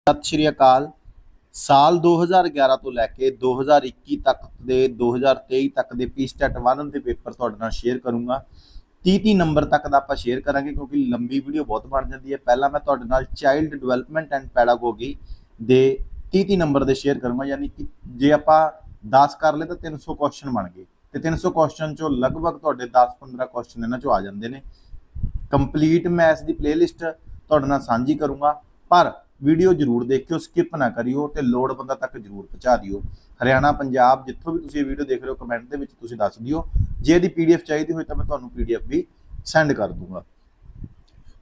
ਸਤਿ ਸ਼੍ਰੀ ਅਕਾਲ। ਸਾਲ 2011 ਤੋਂ ਲੈ ਕੇ 2021 ਤੱਕ ਦੇ 2023 ਤੱਕ ਦੇ ਪੀਸਟੈਟ 1 ਦੇ ਪੇਪਰ ਤੁਹਾਡੇ ਨਾਲ ਸ਼ੇਅਰ ਕਰੂੰਗਾ। 30 ਨੰਬਰ ਤੱਕ ਦਾ ਆਪਾਂ ਸ਼ੇਅਰ ਕਰਾਂਗੇ ਕਿਉਂਕਿ ਲੰਬੀ ਵੀਡੀਓ ਬਹੁਤ ਬਣ ਜਾਂਦੀ ਹੈ। ਪਹਿਲਾਂ ਮੈਂ ਤੁਹਾਡੇ ਨਾਲ ਚਾਈਲਡ ਡਿਵੈਲਪਮੈਂਟ ਐਂਡ ਪੈਡਾਗੋਗੀ ਦੇ 30 ਨੰਬਰ ਦੇ ਸ਼ੇਅਰ ਕਰੂੰਗਾ, ਯਾਨੀ ਕਿ ਜੇ ਆਪਾਂ 10 ਕਰ ਲਏ ਤਾਂ 300 ਕੁਐਸਚਨ ਬਣ ਗਏ ਤੇ 300 ਕੁਐਸਚਨ ਚੋਂ ਲਗਭਗ ਤੁਹਾਡੇ 10-15 ਕੁਐਸਚਨ ਇਹਨਾਂ ਚੋਂ ਆ ਜਾਂਦੇ ਨੇ। ਕੰਪਲੀਟ ਮੈਂ ਇਸ ਦੀ ਪਲੇਲਿਸਟ ਤੁਹਾਡੇ ਨਾਲ ਸਾਂਝੀ ਕਰੂੰਗਾ, ਪਰ ਵੀਡੀਓ ਜ਼ਰੂਰ ਦੇਖਿਓ, ਸਕਿਪ ਨਾ ਕਰਿਓ ਤੇ ਲੋੜਵੰਦਾਂ ਤੱਕ ਜ਼ਰੂਰ ਪਹੁੰਚਾ ਦਿਓ। ਹਰਿਆਣਾ, ਪੰਜਾਬ, ਜਿੱਥੋਂ ਵੀ ਤੁਸੀਂ ਇਹ ਵੀਡੀਓ ਦੇਖ ਰਹੇ ਹੋ, ਕਮੈਂਟ ਦੇ ਵਿੱਚ ਤੁਸੀਂ ਦੱਸ ਦਿਓ। ਜੇ ਇਹਦੀ ਪੀਡੀਐਫ ਚਾਹੀਦੀ ਹੋਏ ਤਾਂ ਮੈਂ ਤੁਹਾਨੂੰ ਪੀਡੀਐਫ ਵੀ ਸੈਂਡ ਕਰ ਦੂੰਗਾ।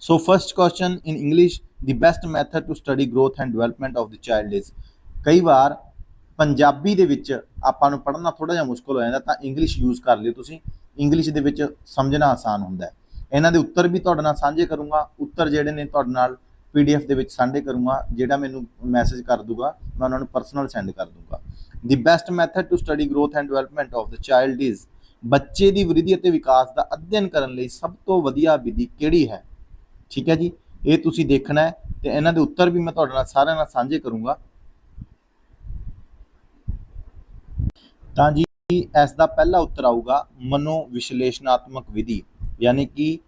So first question in English, the best method to study growth and development of the child is. ਕਈ ਵਾਰ ਪੰਜਾਬੀ ਦੇ ਵਿੱਚ ਆਪਾਂ ਨੂੰ ਪੜ੍ਹਨਾ ਥੋੜਾ ਜਿਹਾ ਮੁਸ਼ਕਲ ਹੋ ਜਾਂਦਾ ਤਾਂ ਇੰਗਲਿਸ਼ ਯੂਜ਼ ਕਰ ਲਿਓ ਤੁਸੀਂ, ਇੰਗਲਿਸ਼ ਦੇ ਵਿੱਚ ਸਮਝਣਾ ਆਸਾਨ ਹੁੰਦਾ ਹੈ। ਇਹਨਾਂ ਦੇ ਉੱਤਰ ਵੀ ਤੁਹਾਡੇ ਨਾਲ ਸਾਂਝੇ ਕਰੂੰਗਾ। ਉੱਤਰ ਜਿਹੜੇ ਨੇ ਤੁਹਾਡੇ ਨਾਲ ਪੀਡੀਐਫ ਦੇ ਵਿੱਚ ਸਾਂਝੇ ਕਰੂੰਗਾ। ਜਿਹੜਾ ਮੈਨੂੰ ਮੈਸੇਜ ਕਰ ਦੂਗਾ ਮੈਂ ਉਹਨਾਂ ਨੂੰ ਪਰਸਨਲ ਸੈਂਡ ਕਰ ਦੂੰਗਾ। The best method to study growth and development of the child is. ਬੱਚੇ ਦੀ ਵ੍ਰਿੱਧੀ ਅਤੇ ਵਿਕਾਸ ਦਾ ਅਧਿਐਨ ਕਰਨ ਲਈ ਸਭ ਤੋਂ ਵਧੀਆ ਵਿਧੀ ਕਿਹੜੀ ਹੈ? ਠੀਕ ਹੈ ਜੀ, ਇਹ ਤੁਸੀਂ ਦੇਖਣਾ ਹੈ ਤੇ ਇਹਨਾਂ ਦੇ ਉੱਤਰ ਵੀ ਮੈਂ ਤੁਹਾਡੇ ਨਾਲ ਸਾਰਿਆਂ ਨਾਲ ਸਾਂਝੇ ਕਰੂੰਗਾ। ਤਾਂ ਜੀ ਇਸ ਦਾ ਪਹਿਲਾ ਉੱਤਰ ਆਊਗਾ ਮਨੋ ਵਿਸ਼ਲੇਸ਼ਣਾਤਮਕ ਵਿਧੀ, ਯਾਨੀ ਕਿ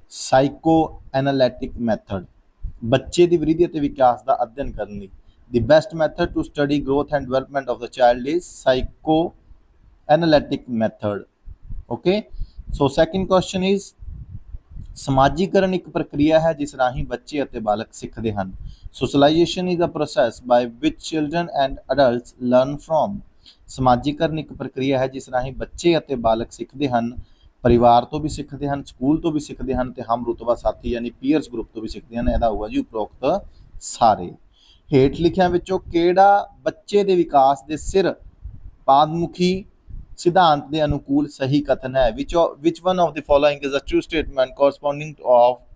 ਸਾਈਕੋ ਐਨਾਲਿਟਿਕ ਮੈਥਡ। ਬੱਚੇ ਦੀ ਵ੍ਰਿੱਧੀ ਅਤੇ ਵਿਕਾਸ ਦਾ ਅਧਿਐਨ ਕਰਨ ਲਈ the best method to study growth and development of the child is psycho analytic method. Okay, so second question is ਸਮਾਜੀਕਰਨ ਇੱਕ ਪ੍ਰਕਿਰਿਆ ਹੈ ਜਿਸ ਰਾਹੀਂ ਬੱਚੇ ਅਤੇ ਬਾਲਕ ਸਿੱਖਦੇ ਹਨ। Socialization is a process by which children and adults learn from. ਸਮਾਜੀਕਰਨ ਇੱਕ ਪ੍ਰਕਿਰਿਆ ਹੈ ਜਿਸ ਰਾਹੀਂ ਬੱਚੇ ਅਤੇ ਬਾਲਕ ਸਿੱਖਦੇ ਹਨ। ਪਰਿਵਾਰ ਤੋਂ ਵੀ ਸਿੱਖਦੇ ਹਨ, ਸਕੂਲ ਤੋਂ ਵੀ ਸਿੱਖਦੇ ਹਨ ਤੇ ਹਮ ਰੁਤਬਾ ਸਾਥੀ ਯਾਨੀ ਪੀਅਰਸ ਗਰੁੱਪ ਤੋਂ ਵੀ ਸਿੱਖਦੇ ਹਨ। ਇਹਦਾ ਹੋਊਗਾ ਜੀ ਉਪਰੋਕਤ ਸਾਰੇ। ਹੇਠ ਲਿਖਿਆਂ ਵਿੱਚੋਂ ਕਿਹੜਾ ਬੱਚੇ ਦੇ ਵਿਕਾਸ ਦੇ ਸਿਰ ਪਾਦਮੁਖੀ ਸਿਧਾਂਤ ਦੇ ਅਨੁਕੂਲ ਸਹੀ ਕਥਨ ਹੈ? which one of the following is a true statement corresponding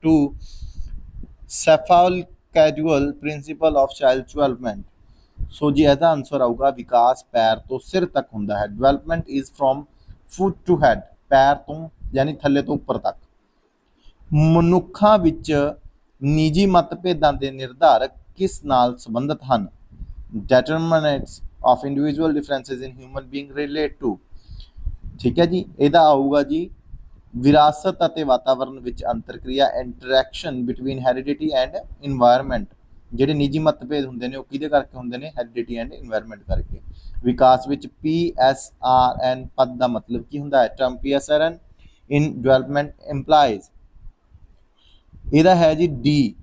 to cephalocaudal principle of child development? ਸੋ ਜੀ ਇਹਦਾ ਆਨਸਰ ਆਊਗਾ ਵਿਕਾਸ ਪੈਰ ਤੋਂ ਸਿਰ ਤੱਕ ਹੁੰਦਾ ਹੈ। Development is from foot to head, ਪੈਰ ਤੋਂ ਯਾਨੀ ਥੱਲੇ ਤੋਂ ਉੱਪਰ ਤੱਕ। ਮਨੁੱਖਾਂ ਵਿੱਚ ਨਿੱਜੀ ਮਤਭੇਦਾਂ ਦੇ ਨਿਰਧਾਰਕ ਕਿਸ ਨਾਲ ਸੰਬੰਧਿਤ ਹਨ? determinants of individual differences in human being relate to। ਠੀਕ ਹੈ ਜੀ, ਇਹਦਾ ਆਊਗਾ ਜੀ ਵਿਰਾਸਤ ਅਤੇ ਵਾਤਾਵਰਣ ਵਿੱਚ ਅੰਤਰਕ੍ਰਿਆ, interaction between heredity and environment. ਜਿਹੜੇ ਨਿੱਜੀ ਮਤਭੇਦ ਹੁੰਦੇ ਨੇ ਉਹ ਕਿਹਦੇ ਕਰਕੇ ਹੁੰਦੇ ਨੇ? ਹੈਰੀਡਿਟੀ ਐਂਡ ਇਨਵਾਇਰਨਮੈਂਟ ਕਰਕੇ। ਵਿਕਾਸ ਵਿੱਚ PSRN ਪਦ ਦਾ ਮਤਲਬ ਕੀ ਹੁੰਦਾ ਹੈ? Term PSRN in development implies. ਇਹਦਾ ਹੈ ਜੀ D,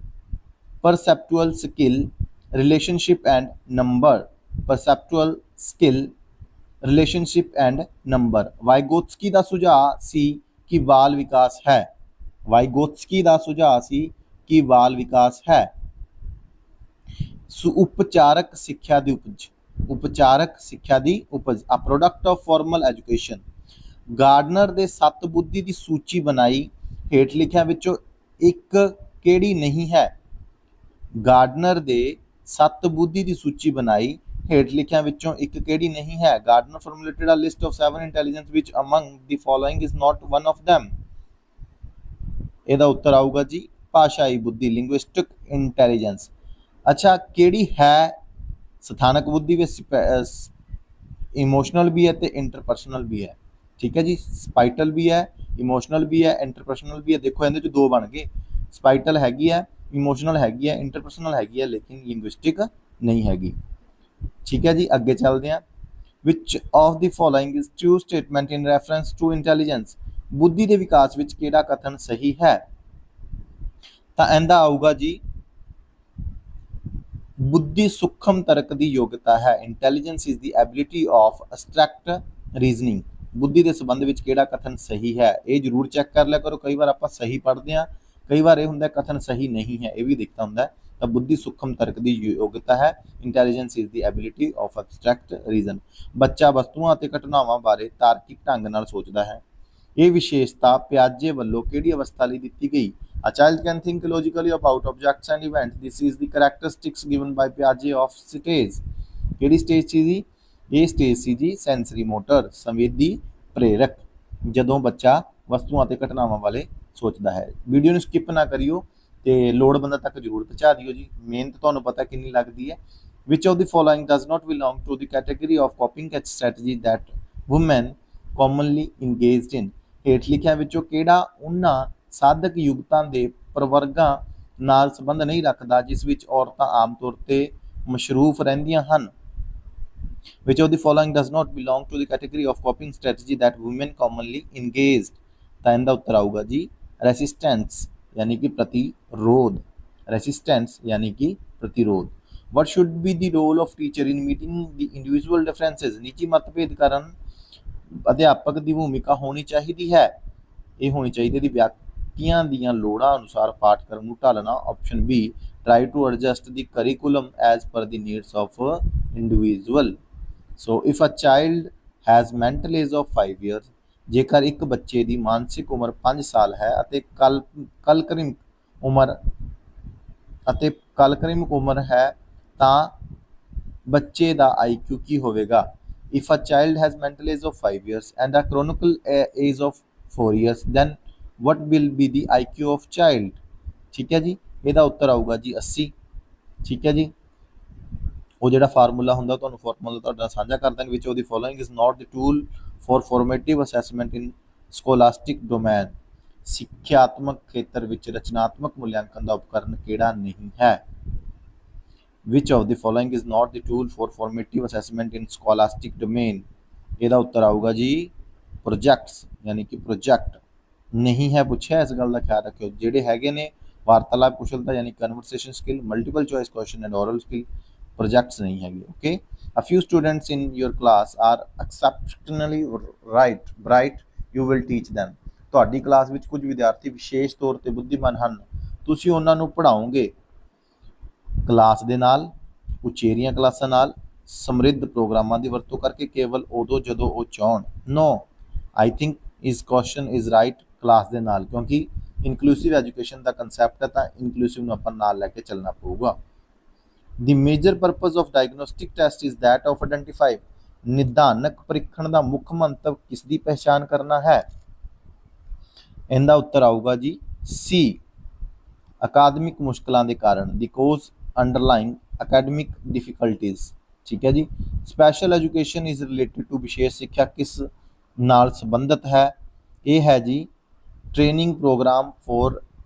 perceptual skill, relationship and number. Perceptual skill, relationship and number. Vygotsky ਦਾ ਸੁਝਾਅ ਸੀ ਕਿ ਬਾਲ ਵਿਕਾਸ ਹੈ। ਵਾਈਗੋਤਸਕੀ ਦਾ ਸੁਝਾਅ ਸੀ ਕਿ ਬਾਲ ਵਿਕਾਸ ਹੈ। ਉਪਚਾਰਕ ਸਿੱਖਿਆ ਦੀ ਉਪਜ। ਉਪਚਾਰਕ ਸਿੱਖਿਆ ਦੀ ਉਪਜ, a product of formal education. Gardner ਦੇ 7 ਬੁੱਧੀ ਦੀ ਸੂਚੀ ਬਣਾਈ, ਹੇਠ ਲਿਖਿਆਂ ਵਿੱਚੋਂ ਇੱਕ ਕਿਹੜੀ ਨਹੀਂ ਹੈ? ਗਾਰਡਨਰ ਦੇ 7 ਬੁੱਧੀ ਦੀ ਸੂਚੀ ਬਣਾਈ, ਹੇਠ ਲਿਖਿਆਂ ਵਿੱਚੋਂ ਇੱਕ ਕਿਹੜੀ ਨਹੀਂ ਹੈ? Gardener formulated a list of 7 intelligence which among the following is not one of them। ਇਹਦਾ ਉੱਤਰ ਆਊਗਾ ਜੀ ਭਾਸ਼ਾਈ ਬੁੱਧੀ, linguistic intelligence। ਅੱਛਾ, ਕਿਹੜੀ ਹੈ? ਸਥਾਨਕ ਬੁੱਧੀ ਵਿੱਚ ਇਮੋਸ਼ਨਲ ਵੀ ਹੈ ਤੇ ਇੰਟਰਪਰਸਨਲ ਵੀ ਹੈ। ਠੀਕ ਹੈ ਜੀ, ਸਪਾਈਟਲ ਵੀ ਹੈ, ਇਮੋਸ਼ਨਲ ਵੀ ਹੈ, ਇੰਟਰਪਰਸਨਲ ਵੀ ਹੈ। ਦੇਖੋ ਇਹਦੇ ਚ 2 ਬਣ ਗਏ, ਸਪਾਈਟਲ ਹੈਗੀ ਹੈ, ਇਮੋਸ਼ਨਲ ਹੈਗੀ ਹੈ, ਇੰਟਰਪਰਸਨਲ ਹੈਗੀ ਹੈ, ਲੇਕਿਨ ਲਿੰਗੁਇਸਟਿਕ ਨਹੀਂ ਹੈਗੀ। ਠੀਕ ਹੈ ਜੀ, ਅੱਗੇ ਚੱਲਦੇ ਹਾਂ। which of the following is true statement in reference to intelligence? ਬੁੱਧੀ ਦੇ ਵਿਕਾਸ ਵਿੱਚ ਕਿਹੜਾ ਕਥਨ ਸਹੀ ਹੈ? ਤਾਂ ਇਹਦਾ ਆਊਗਾ ਜੀ ਬੁੱਧੀ ਸੂਖਮ ਤਰਕ ਦੀ ਯੋਗਤਾ ਹੈ। Intelligence is the ability of abstract reasoning. ਬੁੱਧੀ ਦੇ ਸੰਬੰਧ ਵਿੱਚ ਕਿਹੜਾ ਕਥਨ ਸਹੀ ਹੈ? ਇਹ ਜ਼ਰੂਰ ਚੈੱਕ ਕਰ ਲਿਆ ਕਰੋ, ਕਈ ਵਾਰ ਆਪਾਂ ਸਹੀ ਪੜ੍ਹਦੇ ਹਾਂ, ਕਈ ਵਾਰ ਇਹ ਹੁੰਦਾ ਕਥਨ ਸਹੀ ਨਹੀਂ ਹੈ, ਇਹ ਵੀ ਦੇਖਦਾ ਹੁੰਦਾ। ਤਾਂ ਬੁੱਧੀ ਸੂਖਮ ਤਰਕ ਦੀ ਯੋਗਤਾ ਹੈ। Intelligence is the ability of abstract reason. ਬੱਚਾ ਵਸਤੂਆਂ ਅਤੇ ਘਟਨਾਵਾਂ ਬਾਰੇ ਤਾਰਕਿਕ ਢੰਗ ਨਾਲ ਸੋਚਦਾ ਹੈ। ਇਹ ਵਿਸ਼ੇਸ਼ਤਾ ਪਿਆਜੇ ਵੱਲੋਂ ਕਿਹੜੀ ਅਵਸਥਾ ਲਈ ਦਿੱਤੀ ਗਈ? A child can think logically about objects and events. This is the characteristics given by Piaget of stage। ਕਿਹੜੀ ਸਟੇਜ ਸੀ ਜੀ? ਇਹ ਸਟੇਜ ਸੀ ਜੀ ਸੈਂਸਰੀ ਮੋਟਰ, ਸੰਵੇਦੀ ਪ੍ਰੇਰਕ, ਜਦੋਂ ਬੱਚਾ ਵਸਤੂਆਂ ਅਤੇ ਘਟਨਾਵਾਂ ਬਾਰੇ ਸੋਚਦਾ ਹੈ। ਵੀਡੀਓ ਨੂੰ ਸਕਿਪ ਨਾ ਕਰਿਓ ਤੇ ਲੋੜਵੰਦਾਂ ਤੱਕ ਜ਼ਰੂਰ ਪਹੁੰਚਾ ਦਿਓ ਜੀ। ਮਿਹਨਤ ਤੁਹਾਨੂੰ ਪਤਾ ਕਿੰਨੀ ਲੱਗਦੀ ਹੈ। Which of the following does not belong to the category of coping strategy that women commonly engaged in. ਹੇਠ ਲਿਖਿਆਂ ਵਿੱਚੋਂ ਕਿਹੜਾ ਉਹਨਾਂ ਸਾਧਕ ਯੁਗਤਾਂ ਦੇ ਪ੍ਰਵਰਗਾਂ ਨਾਲ ਸੰਬੰਧ ਨਹੀਂ ਰੱਖਦਾ ਜਿਸ ਵਿੱਚ ਔਰਤਾਂ ਆਮ ਤੌਰ ਤੇ ਮਸ਼ਰੂਫ ਰਹਿੰਦੀਆਂ ਹਨ। Which of the following does not belong to the category of coping strategy that women commonly engaged? ਤਾਂ ਇਹਦਾ ਉੱਤਰ ਆਊਗਾ ਜੀ resistance यानी कि प्रतिरोध। resistance यानी कि प्रतिरोध। What should be the role of teacher in meeting the individual differences? ਨਿੱਜੀ ਮਤਭੇਦ ਕਰਨ ਅਧਿਆਪਕ ਦੀ ਭੂਮਿਕਾ ਹੋਣੀ ਚਾਹੀਦੀ ਹੈ। ਇਹ ਹੋਣੀ ਚਾਹੀਦੀ ਹੈ ਵਿਅਕਤੀਆਂ ਦੀਆਂ ਲੋੜਾਂ ਅਨੁਸਾਰ ਪਾਠਕ੍ਰਮ ਨੂੰ ਢਾਲਣਾ। Option B try to adjust the curriculum as per the needs of individual। So if a child has mental age of 5 years, ਜੇਕਰ ਇੱਕ ਬੱਚੇ ਦੀ ਮਾਨਸਿਕ ਉਮਰ 5 ਸਾਲ ਹੈ ਅਤੇ ਕਲਕ੍ਰਿਮਕ ਉਮਰ ਹੈ ਤਾਂ ਬੱਚੇ ਦਾ IQ ਕੀ ਹੋਵੇਗਾ? If a child has mental age of 5 years and a chronicle age of 4 years, then what will be the IQ of child? ਠੀਕ ਹੈ ਜੀ, ਇਹਦਾ ਉੱਤਰ ਆਊਗਾ ਜੀ 80। ਠੀਕ ਹੈ ਜੀ, ਉਹ ਜਿਹੜਾ ਫਾਰਮੂਲਾ ਹੁੰਦਾ ਤੁਹਾਨੂੰ ਫਾਰਮੂਲਾ ਤੁਹਾਡੇ ਨਾਲ ਸਾਂਝਾ ਕਰ ਦਾਂਗੇ। Which of the following is not the tool for formative assessment in scholastic domain. ਸਿੱਖਿਆਤਮਕ ਖੇਤਰ ਵਿੱਚ ਰਚਨਾਤਮਕ ਮੁਲਾਂਕਣ ਦਾ ਉਪਕਰਨ ਕਿਹੜਾ ਨਹੀਂ ਹੈ? Which of the following is not the tool for formative assessment in scholastic domain. ਇਹਦਾ ਉੱਤਰ ਆਊਗਾ ਜੀ ਪ੍ਰੋਜੈਕਟਸ यानी कि ਪ੍ਰੋਜੈਕਟ ਨਹੀਂ ਹੈ ਪੁੱਛਿਆ, ਇਸ ਗੱਲ ਦਾ ਖਿਆਲ ਰੱਖਿਓ। ਜਿਹੜੇ ਹੈਗੇ ਨੇ ਵਾਰਤਾਲਾਪ ਕੁਸ਼ਲਤਾ यानी conversation skill, multiple choice question and oral skill, projects ਨਹੀਂ ਹੈਗੇ। Okay, a few students in your class are exceptionally bright, you will teach them। ਤੁਹਾਡੀ ਕਲਾਸ ਵਿੱਚ ਕੁਝ ਵਿਦਿਆਰਥੀ ਵਿਸ਼ੇਸ਼ ਤੌਰ ਤੇ ਬੁੱਧੀਮਾਨ ਹਨ, ਤੁਸੀਂ ਉਹਨਾਂ ਨੂੰ ਪੜ੍ਹਾਓਗੇ ਕਲਾਸ ਦੇ ਨਾਲ, ਉਚੇਰੀਆਂ ਕਲਾਸਾਂ ਨਾਲ, ਸਮਰਿੱਧ ਪ੍ਰੋਗਰਾਮਾਂ ਦੀ ਵਰਤੋਂ ਕਰਕੇ, ਕੇਵਲ ਉਦੋਂ ਜਦੋਂ ਉਹ ਚਾਹਣ। ਨੋ, ਆਈ ਥਿੰਕ ਇਸ ਕੁਐਸਚਨ ਇਜ਼ ਰਾਈਟ, ਕਲਾਸ ਦੇ ਨਾਲ, ਕਿਉਂਕਿ ਇਨਕਲੂਸਿਵ ਐਜੂਕੇਸ਼ਨ ਦਾ ਕਨਸੈਪਟ ਹੈ ਤਾਂ ਇਨਕਲੂਸਿਵ ਨੂੰ ਆਪਾਂ ਨਾਲ ਲੈ ਕੇ ਚੱਲਣਾ ਪਊਗਾ। The major purpose of diagnostic test is that of identify। ਨਿਦਾਨਕ ਪਰੀਖਣ ਦਾ ਮੁੱਖ ਮੰਤਵ ਕਿਸ ਦੀ ਪਹਿਚਾਣ ਕਰਨਾ ਹੈ? ਇਹਦਾ ਉੱਤਰ ਆਊਗਾ ਜੀ ਸੀ, ਅਕਾਦਮਿਕ ਮੁਸ਼ਕਲਾਂ ਦੇ ਕਾਰਨ, the cause underlying academic difficulties। ਠੀਕ ਹੈ ਜੀ। Special education is related to ਵਿਸ਼ੇਸ਼ ਸਿੱਖਿਆ ਕਿਸ ਨਾਲ ਸੰਬੰਧਿਤ ਹੈ? ਇਹ ਹੈ ਜੀ ਟ੍ਰੇਨਿੰਗ ਪ੍ਰੋਗਰਾਮ ਫॉर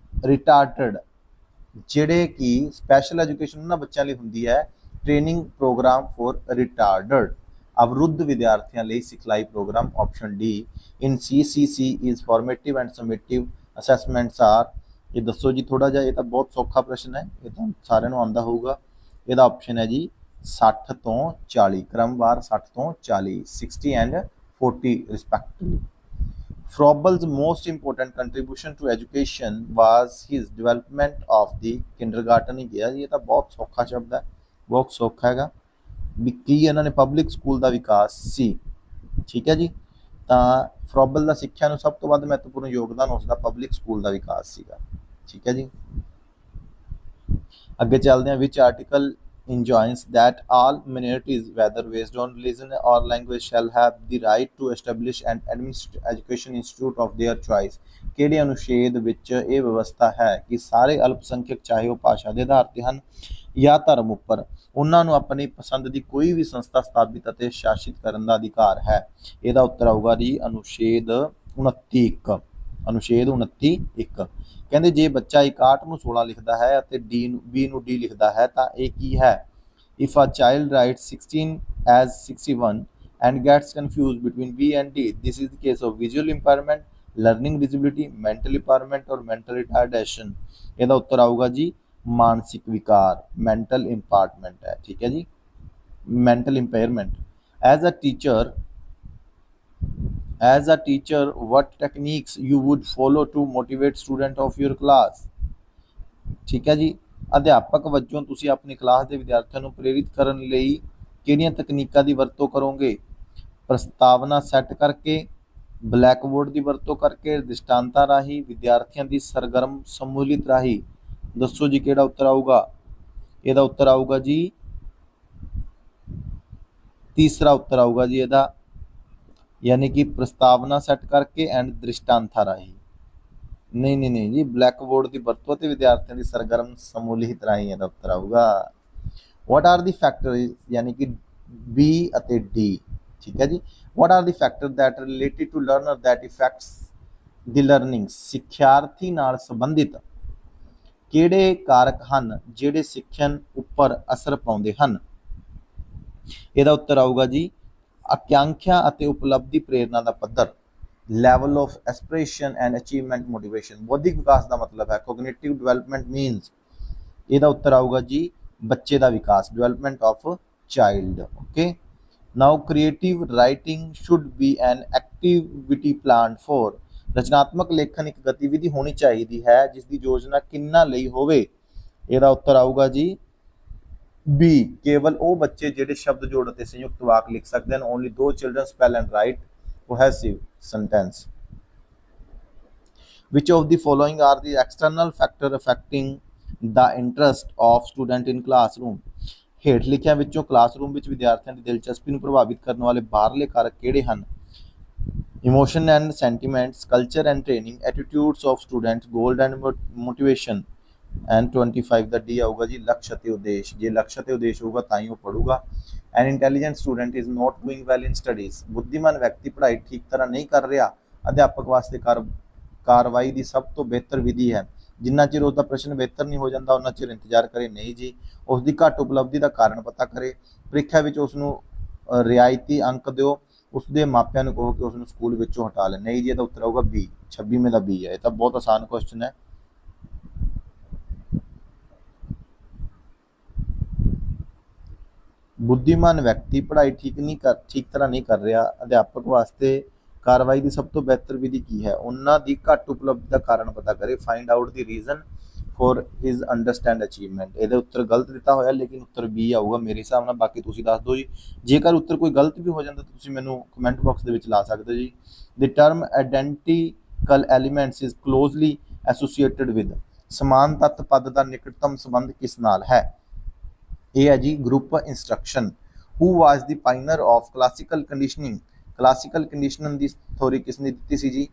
ਰਿਟਾਰਡਡ। ਜਿਹੜੇ ਕਿ ਸਪੈਸ਼ਲ ਐਜੂਕੇਸ਼ਨ ਉਹਨਾਂ ਬੱਚਿਆਂ ਲਈ ਹੁੰਦੀ ਹੈ, ਟ੍ਰੇਨਿੰਗ ਪ੍ਰੋਗਰਾਮ ਫॉर ਰਿਟਾਰਡਡ, ਅਵਰੁੱਧ ਵਿਦਿਆਰਥੀਆਂ ਲਈ ਸਿਖਲਾਈ program. Option D in CCC is formative and summative assessments are. ਇਹ ਦੱਸੋ ਜੀ ਥੋੜਾ ਜਿਹਾ, ਇਹ ਤਾਂ ਬਹੁਤ ਸੌਖਾ ਪ੍ਰਸ਼ਨ ਹੈ, ਇਹ ਤਾਂ ਸਾਰਿਆਂ ਨੂੰ ਆਉਂਦਾ ਹੋਊਗਾ। ਇਹਦਾ ਆਪਸ਼ਨ ਹੈ ਜੀ 60 ਤੋਂ 40, ਕ੍ਰਮਵਾਰ 60 ਤੋਂ 40, 60 and 40 ਰਿਸਪੈਕਟਿਵਲੀ। Froebel's most important contribution to education was his development of the kindergarten। ਹੀ ਗਿਆ ਜੀ, ਇਹ ਤਾਂ ਬਹੁਤ ਸੌਖਾ ਸ਼ਬਦ ਹੈ, ਬਹੁਤ ਸੌਖਾ ਹੈਗਾ ਵੀ ਕੀ ਇਹਨਾਂ ਨੇ ਪਬਲਿਕ ਸਕੂਲ ਦਾ ਵਿਕਾਸ ਸੀ। ਠੀਕ ਹੈ ਜੀ, ਤਾਂ ਫਰੋਬਲ ਦਾ ਸਿੱਖਿਆ ਨੂੰ ਸਭ ਤੋਂ ਵੱਧ ਮਹੱਤਵਪੂਰਨ ਯੋਗਦਾਨ ਉਸਦਾ ਪਬਲਿਕ ਸਕੂਲ ਦਾ ਵਿਕਾਸ ਸੀਗਾ। ਠੀਕ ਹੈ ਜੀ, ਅੱਗੇ ਚੱਲਦੇ ਹਾਂ। ਵਿੱਚ article enjoins that all minorities whether based on religion or language shall have the right to establish and administer education institute of their choice। ਕਿਹੜੇ ਅਨੁਛੇਦ ਵਿੱਚ ਇਹ ਵਿਵਸਥਾ ਹੈ ਕਿ ਸਾਰੇ ਅਲਪਸੰਖਿਅਕ ਚਾਹੇ ਉਹ ਭਾਸ਼ਾ ਦੇ ਆਧਾਰ ਤੇ ਹਨ ਜਾਂ ਧਰਮ ਉੱਪਰ, ਉਹਨਾਂ ਨੂੰ ਆਪਣੀ ਪਸੰਦ ਦੀ ਕੋਈ ਵੀ ਸੰਸਥਾ ਸਥਾਪਿਤ ਅਤੇ ਸ਼ਾਸਿਤ ਕਰਨ ਦਾ ਅਧਿਕਾਰ ਹੈ? ਇਹਦਾ ਉੱਤਰ ਆਊਗਾ ਜੀ ਅਨੁਛੇਦ 29। ਅਨੁਛੇਦ 29(1) ਕਹਿੰਦੇ ਜੇ ਬੱਚਾ 61 ਨੂੰ 16 ਲਿਖਦਾ ਹੈ ਅਤੇ B ਨੂੰ D ਲਿਖਦਾ ਹੈ ਤਾਂ ਇਹ ਕੀ ਹੈ? If a child writes 16 as 61 and gets confused between B and D, this is the case of visual impairment, learning disability, mental impairment or mental retardation। ਇਹਦਾ ਉੱਤਰ ਆਊਗਾ ਜੀ ਮਾਨਸਿਕ ਵਿਕਾਰ, mental impairment ਹੈ। ਠੀਕ ਹੈ ਜੀ, mental impairment। As a teacher, what techniques you would follow to motivate student of your class? ਠੀਕ ਹੈ ਜੀ, ਅਧਿਆਪਕ ਵਜੋਂ ਤੁਸੀਂ ਆਪਣੀ ਕਲਾਸ ਦੇ ਵਿਦਿਆਰਥੀਆਂ ਨੂੰ ਪ੍ਰੇਰਿਤ ਕਰਨ ਲਈ ਕਿਹੜੀਆਂ ਤਕਨੀਕਾਂ ਦੀ ਵਰਤੋਂ ਕਰੋਗੇ? ਪ੍ਰਸਤਾਵਨਾ ਸੈੱਟ ਕਰਕੇ, ਬਲੈਕ ਬੋਰਡ ਦੀ ਵਰਤੋਂ ਕਰਕੇ, ਦ੍ਰਿਸ਼ਟਾਂਤਾਂ ਰਾਹੀਂ, ਵਿਦਿਆਰਥੀਆਂ ਦੀ ਸਰਗਰਮ ਸਮੂਲਿਤ ਰਾਹੀਂ। ਦੱਸੋ ਜੀ ਕਿਹੜਾ ਉੱਤਰ ਆਊਗਾ? ਇਹਦਾ ਉੱਤਰ ਆਊਗਾ ਜੀ ਤੀਸਰਾ ਉੱਤਰ ਆਊਗਾ ਜੀ ਇਹਦਾ, यानी कि प्रस्तावना सेट करके एंड दृष्टांतां राही। ਨਹੀਂ ਨਹੀਂ ਨਹੀਂ ਜੀ, ਬਲੈਕ ਬੋਰਡ ਦੀ ਵਰਤੋਂ ਤੇ ਵਿਦਿਆਰਥੀਆਂ ਦੀ ਸਰਗਰਮ ਸਮੂਲਿਤ ਰਾਹੀਂ ਇਹਦਾ ਉੱਤਰ ਆਊਗਾ। ਵਾਟ ਆਰ ਦੀ ਫੈਕਟਰ, ਯਾਨੀ ਕਿ ਬੀ ਅਤੇ ਡੀ, ਠੀਕ ਹੈ ਜੀ। What are the factor that related to learner that affects the learning, ਸਿੱਖਿਆਰਥੀ ਨਾਲ ਸੰਬੰਧਿਤ ਕਿਹੜੇ ਕਾਰਕ ਹਨ ਜਿਹੜੇ ਸਿੱਖਣ ਉੱਪਰ ਅਸਰ ਪਾਉਂਦੇ ਹਨ। ਇਹਦਾ ਉੱਤਰ ਆਊਗਾ ਜੀ ਆਕਾਂਖਿਆ ਅਤੇ ਉਪਲਬਧੀ ਪ੍ਰੇਰਨਾ ਦਾ ਪੱਧਰ, level of aspiration and achievement motivation. ਬੌਧਿਕ ਵਿਕਾਸ ਦਾ ਮਤਲਬ ਹੈ ਕੋਗਨੀਟਿਵ ਡਿਵੈਲਪਮੈਂਟ ਮੀਨਸ, ਇਹਦਾ ਉੱਤਰ ਆਊਗਾ ਜੀ ਬੱਚੇ ਦਾ ਵਿਕਾਸ, development of child. Okay, now creative writing should be an activity planned for, ਰਚਨਾਤਮਕ ਲੇਖਨ ਇੱਕ ਗਤੀਵਿਧੀ ਹੋਣੀ ਚਾਹੀਦੀ ਹੈ ਜਿਸ ਦੀ ਯੋਜਨਾ ਕਿੰਨਾ ਲਈ ਹੋਵੇ। ਇਹਦਾ ਉੱਤਰ ਆਊਗਾ ਜੀ ਬੀ, ਕੇਵਲ ਉਹ ਬੱਚੇ ਜਿਹੜੇ ਸ਼ਬਦ ਜੋੜ ਅਤੇ ਸੰਯੁਕਤ ਵਾਕ ਲਿਖ ਸਕਦੇ ਹਨ। Only do children spell and write cohesive sentence. Which of the following are the external factor affecting the interest of student in classroom? ਹੇਠ ਲਿਖਿਆਂ ਵਿੱਚੋਂ ਕਲਾਸਰੂਮ ਵਿੱਚ ਵਿਦਿਆਰਥੀਆਂ ਦੀ ਦਿਲਚਸਪੀ ਨੂੰ ਪ੍ਰਭਾਵਿਤ ਕਰਨ ਵਾਲੇ ਬਾਹਰਲੇ ਕਾਰਕ ਕਿਹੜੇ ਹਨ। Emotion and sentiments, culture and training, attitudes of students, goal and motivation. And 25 ਦਾ ਡੀ ਆਊਗਾ ਜੀ ਲਕਸ਼ ਅਤੇ ਉਦੇਸ਼। ਜੇ ਲਕਸ਼ ਅਤੇ ਉਦੇਸ਼ ਹੋਊਗਾ ਤਾਂ ਹੀ ਉਹ ਪੜੂਗਾ। An intelligent student is not doing well in studies, ਬੁੱਧੀਮਾਨ ਵਿਅਕਤੀ ਪੜ੍ਹਾਈ ਠੀਕ ਤਰ੍ਹਾਂ ਨਹੀਂ ਕਰ ਰਿਹਾ। ਅਧਿਆਪਕ ਵਾਸਤੇ ਕਾਰਵਾਈ ਦੀ ਸਭ ਤੋਂ ਬਿਹਤਰ ਵਿਧੀ ਹੈ, ਜਿੰਨਾ ਚਿਰ ਉਸ ਦਾ ਪ੍ਰਸ਼ਨ ਬਿਹਤਰ ਨਹੀਂ ਹੋ ਜਾਂਦਾ ਉਹਨਾਂ ਚਿਰ ਇੰਤਜ਼ਾਰ ਕਰੇ। ਨਹੀਂ ਜੀ, ਉਸ ਦੀ ਘੱਟ ਉਪਲਬਧੀ ਦਾ ਕਾਰਨ ਪਤਾ ਕਰੇ, ਪ੍ਰੀਖਿਆ ਵਿੱਚ ਉਸ ਨੂੰ ਰਿਆਇਤੀ ਅੰਕ ਦਿਓ, ਉਸ ਦੇ ਮਾਪਿਆਂ ਨੂੰ ਕਹੋ ਕਿ ਉਸ ਨੂੰ ਸਕੂਲ ਵਿੱਚੋਂ ਹਟਾ ਲੈ। ਨਹੀਂ ਜੀ, ਇਹਦਾ ਉੱਤਰ ਆਊਗਾ ਬੀ, 26ਵੇਂ ਦਾ ਬੀ ਹੈ। ਇਹ ਤਾਂ ਬਹੁਤ ਆਸਾਨ ਕੁਐਸਚਨ ਹੈ। ਬੁੱਧੀਮਾਨ ਵਿਅਕਤੀ ਪੜ੍ਹਾਈ ਠੀਕ ਤਰ੍ਹਾਂ ਨਹੀਂ ਕਰ ਰਿਹਾ, ਅਧਿਆਪਕ ਵਾਸਤੇ ਕਾਰਵਾਈ ਦੀ ਸਭ ਤੋਂ ਬਿਹਤਰ ਵਿਧੀ ਕੀ ਹੈ, ਉਹਨਾਂ ਦੀ ਘੱਟ ਉਪਲਬਧੀ ਦਾ ਕਾਰਨ ਪਤਾ ਕਰੇ। Find out the reason for his understand achievement. ਇਹਦੇ ਉੱਤਰ ਗਲਤ ਦਿੱਤਾ ਹੋਇਆ ਲੇਕਿਨ ਉੱਤਰ ਬੀ ਆਊਗਾ ਮੇਰੇ ਹਿਸਾਬ ਨਾਲ, ਬਾਕੀ ਤੁਸੀਂ ਦੱਸ ਦਿਓ ਜੀ। ਜੇਕਰ ਉੱਤਰ ਕੋਈ ਗਲਤ ਵੀ ਹੋ ਜਾਂਦਾ ਤਾਂ ਤੁਸੀਂ ਮੈਨੂੰ ਕਮੈਂਟ ਬਾਕਸ ਦੇ ਵਿੱਚ ਲਾ ਸਕਦੇ ਹੋ ਜੀ। The term identical elements is closely associated with, ਸਮਾਨ ਤੱਤ ਪਦ ਦਾ ਨਿਕਟਤਮ ਸੰਬੰਧ ਕਿਸ ਨਾਲ ਹੈ। ਇਹ ਹੈ ਜੀ group instruction. Who was the pioneer of classical conditioning, classical conditioning ਦੀ ਥਿਊਰੀ ਕਿਸ ਨੇ ਦਿੱਤੀ ਸੀ ਜੀ।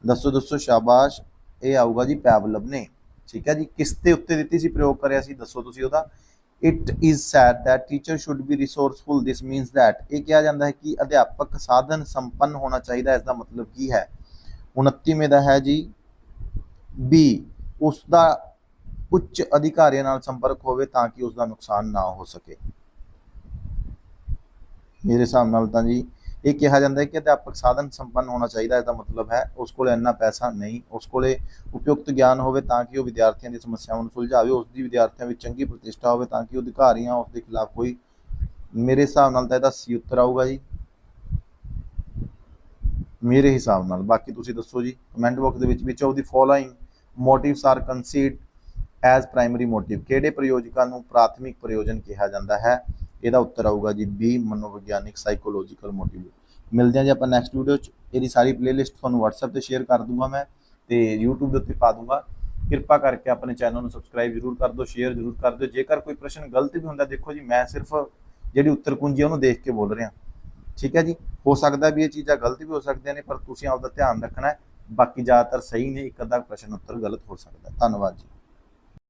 ਦੱਸੋ ਦੱਸੋ, ਸ਼ਾਬਾਸ਼। ਇਹ ਆਊਗਾ ਜੀ ਪੈਵਲਵ ਨੇ। ਠੀਕ ਹੈ ਜੀ, ਕਿਸ ਦੇ ਉੱਤੇ ਦਿੱਤੀ ਸੀ, ਪ੍ਰਯੋਗ ਕਰਿਆ ਸੀ, ਦੱਸੋ ਤੁਸੀਂ ਉਹਦਾ। It is said that teacher should be resourceful, this means that, ਇਹ ਕਿਹਾ ਜਾਂਦਾ ਹੈ ਕਿ ਅਧਿਆਪਕ ਸਾਧਨ ਸੰਪੰਨ ਹੋਣਾ ਚਾਹੀਦਾ। ਇਸ ਦਾ ਮਤਲਬ ਕੀ ਹੈ। 29ਵੇਂ ਦਾ ਹੈ ਜੀ ਬੀ, ਉਸ ਦਾ ਉੱਚ ਅਧਿਕਾਰੀਆਂ ਨਾਲ ਸੰਪਰਕ ਹੋਵੇ ਤਾਂ ਕਿ ਉਸ ਦਾ ਨੁਕਸਾਨ ਨਾ ਹੋ ਸਕੇ। ਮੇਰੇ ਹਿਸਾਬ ਨਾਲ ਤਾਂ ਜੀ ਇਹ ਕਿਹਾ ਜਾਂਦਾ ਹੈ ਕਿ ਅਧਿਆਪਕ ਸਾਧਨ ਸੰਪੰਨ ਹੋਣਾ ਚਾਹੀਦਾ। ਇਸ ਦਾ ਮਤਲਬ ਹੈ ਉਸ ਕੋਲ ਇੰਨਾ ਪੈਸਾ ਨਹੀਂ, ਉਸ ਕੋਲੇ ਉਪਯੁਕਤ ਗਿਆਨ ਹੋਵੇ ਤਾਂ ਕਿ ਉਹ ਵਿਦਿਆਰਥੀਆਂ ਦੀ ਸਮੱਸਿਆਵਾਂ ਨੂੰ ਸੁਲਝਾਵੇ, ਉਸ ਦੀ ਵਿਦਿਆਰਥੀਆਂ ਵਿੱਚ ਚੰਗੀ ਪ੍ਰਤਿਸ਼ਠਾ ਹੋਵੇ ਤਾਂ ਕਿ ਉਹ ਅਧਿਕਾਰੀਆਂ ਉਸ ਦੇ ਖਿਲਾਫ ਕੋਈ। ਮੇਰੇ ਹਿਸਾਬ ਨਾਲ ਤਾਂ ਇਹਦਾ ਸੀ ਉੱਤਰ ਆਊਗਾ ਜੀ, ਮੇਰੇ ਹਿਸਾਬ ਨਾਲ। ਬਾਕੀ ਤੁਸੀਂ ਦੱਸੋ ਜੀ ਕਮੈਂਟ ਬਾਕਸ ਦੇ ਵਿੱਚ। Which of the following motives are considered as primary motive, ਕਿਹੜੇ ਪ੍ਰਯੋਜਕਾਂ ਨੂੰ ਪ੍ਰਾਥਮਿਕ ਪ੍ਰਯੋਜਨ ਕਿਹਾ ਜਾਂਦਾ ਹੈ। ਇਹਦਾ ਉੱਤਰ ਆਊਗਾ ਜੀ ਬੀ, ਮਨੋਵਿਗਿਆਨਿਕ ਸਾਈਕੋਲੋਜੀਕਲ ਮੋਟਿਵ। ਮਿਲਦੇ ਹਾਂ ਜੀ ਆਪਾਂ ਨੈਕਸਟ ਵੀਡੀਓ 'ਚ। ਇਹਦੀ ਸਾਰੀ ਪਲੇਲਿਸਟ ਤੁਹਾਨੂੰ WhatsApp ਤੇ ਸ਼ੇਅਰ ਕਰ ਦੂੰਗਾ ਮੈਂ, ਤੇ YouTube ਦੇ ਉੱਤੇ ਪਾ ਦੂੰਗਾ। ਕਿਰਪਾ ਕਰਕੇ ਆਪਣੇ ਚੈਨਲ ਨੂੰ ਸਬਸਕ੍ਰਾਈਬ ਜ਼ਰੂਰ ਕਰ ਦਿਓ, ਸ਼ੇਅਰ ਜ਼ਰੂਰ ਕਰ ਦਿਓ। ਜੇਕਰ ਕੋਈ ਪ੍ਰਸ਼ਨ ਗਲਤ ਵੀ ਹੁੰਦਾ, ਦੇਖੋ ਜੀ ਮੈਂ ਸਿਰਫ ਜਿਹੜੀ ਉੱਤਰ ਕੁੰਜੀ ਉਹਨੂੰ ਦੇਖ ਕੇ ਬੋਲ ਰਿਹਾ। ਠੀਕ ਹੈ ਜੀ, ਹੋ ਸਕਦਾ ਵੀ ਇਹ ਚੀਜ਼ਾਂ ਗਲਤ ਵੀ ਹੋ ਸਕਦੀਆਂ ਨੇ, ਪਰ ਤੁਸੀਂ ਆਪਦਾ ਧਿਆਨ ਰੱਖਣਾ ਹੈ। ਬਾਕੀ ਜ਼ਿਆਦਾਤਰ ਸਹੀ ਨੇ, ਇੱਕ ਅੱਧਾ ਪ੍ਰਸ਼ਨ ਉੱਤਰ ਗਲਤ ਹੋ ਸਕਦਾ। ਧੰਨਵਾਦ ਜੀ।